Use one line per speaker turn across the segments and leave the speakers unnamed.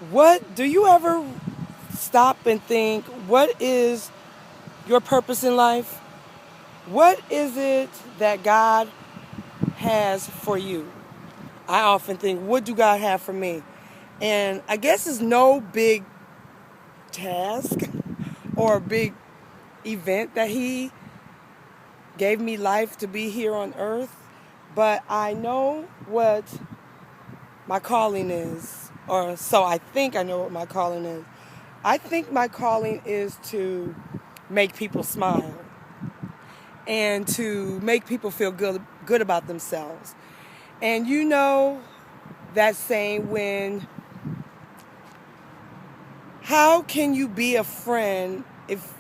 What do you ever stop and think, what is your purpose in life? What is it that God has for you? I often think, what do God have for me? And I guess it's no big task or a big event that He gave me life to be here on earth, but I know what my calling is, or so I think I know what my calling is. I think my calling is to make people smile and to make people feel good about themselves. And you know that saying, when how can you be a friend if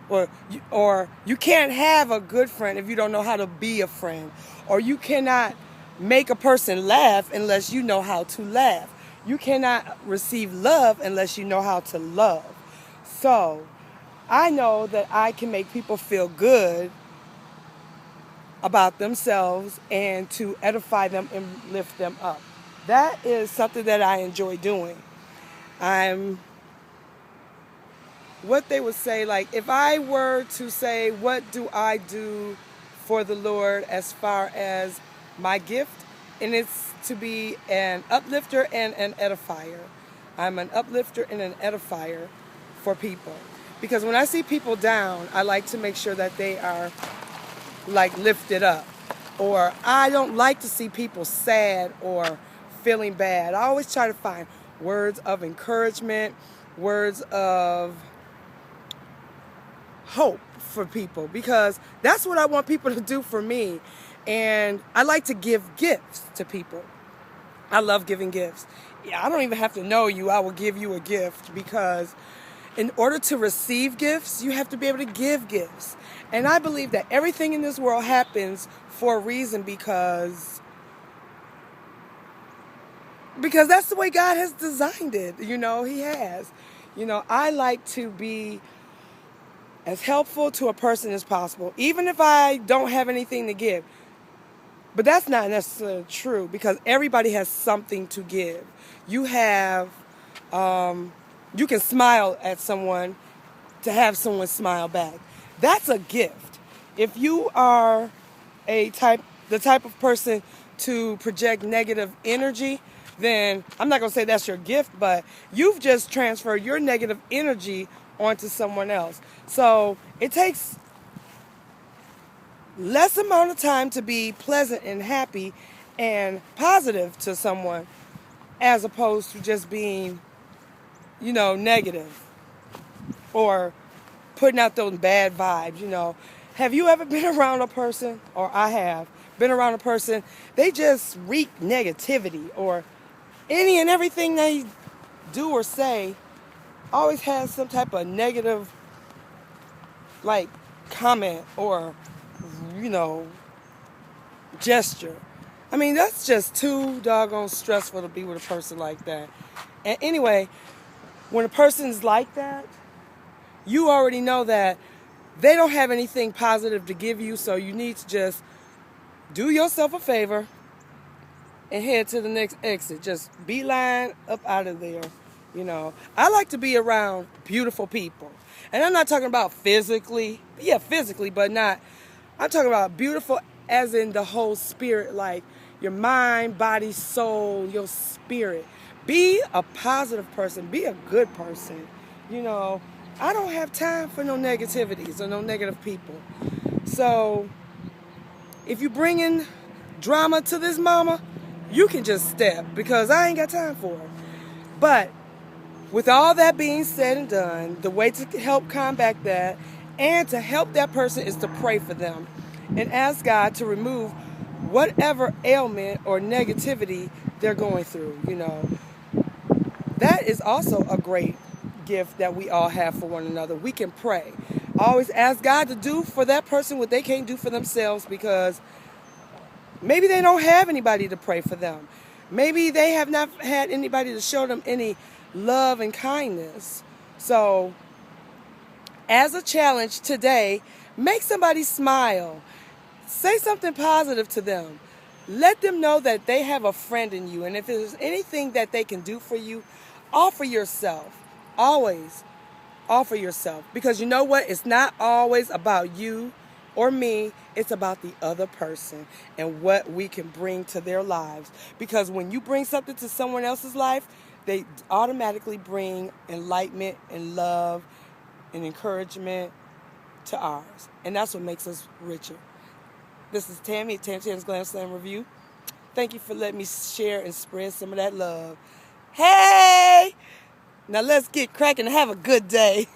or you can't have a good friend if you don't know how to be a friend, or you cannot make a person laugh unless you know how to laugh. You cannot receive love unless you know how to love. So I know that I can make people feel good about themselves and to edify them and lift them up. That is something that I enjoy doing. I'm what they would say, like, if I were to say, what do I do for the Lord as far as my gift? And it's to be an uplifter and an edifier. I'm an uplifter and an edifier for people. Because when I see people down, I like to make sure that they are, like, lifted up. Or I don't like to see people sad or feeling bad. I always try to find words of encouragement, words of hope for people, because that's what I want people to do for me. And I like to give gifts to people. I love giving gifts. Yeah, I don't even have to know you. I will give you a gift, because in order to receive gifts, you have to be able to give gifts. And I believe that everything in this world happens for a reason, because that's the way God has designed it. He has. I like to be as helpful to a person as possible, even if I don't have anything to give. But that's not necessarily true, because everybody has something to give. You have, you can smile at someone to have someone smile back. That's a gift. If you are the type of person to project negative energy, then I'm not going to say that's your gift, but you've just transferred your negative energy onto someone else. So it takes less amount of time to be pleasant and happy and positive to someone, as opposed to just being, negative or putting out those bad vibes. Have you ever been around a person, or I have been around a person, they just reek negativity, or any and everything they do or say always has some type of negative, like, comment or, you know, gesture. I mean, that's just too doggone stressful to be with a person like that. And anyway, when a person's like that, you already know that they don't have anything positive to give you, so you need to just do yourself a favor and head to the next exit. Just beeline up out of there. I like to be around beautiful people. And I'm not talking about physically. Yeah, physically, but not. I'm talking about beautiful as in the whole spirit, like your mind, body, soul, your spirit. Be a positive person. Be a good person. I don't have time for no negativities or no negative people. So if you bring in drama to this mama, you can just step, because I ain't got time for it. But with all that being said and done, the way to help combat that and to help that person is to pray for them and ask God to remove whatever ailment or negativity they're going through. That is also a great gift that we all have for one another. We can pray. Always ask God to do for that person what they can't do for themselves, because maybe they don't have anybody to pray for them. Maybe they have not had anybody to show them any love and kindness. So, as a challenge today, make somebody smile. Say something positive to them. Let them know that they have a friend in you. And if there's anything that they can do for you, Offer yourself. Always offer yourself. Because you know what? It's not always about you or me. It's about the other person and what we can bring to their lives. Because when you bring something to someone else's life, they automatically bring enlightenment and love and encouragement to ours. And that's what makes us richer. This is Tammy at Tam's Glam Slam Review. Thank you for letting me share and spread some of that love. Hey! Now let's get cracking and have a good day.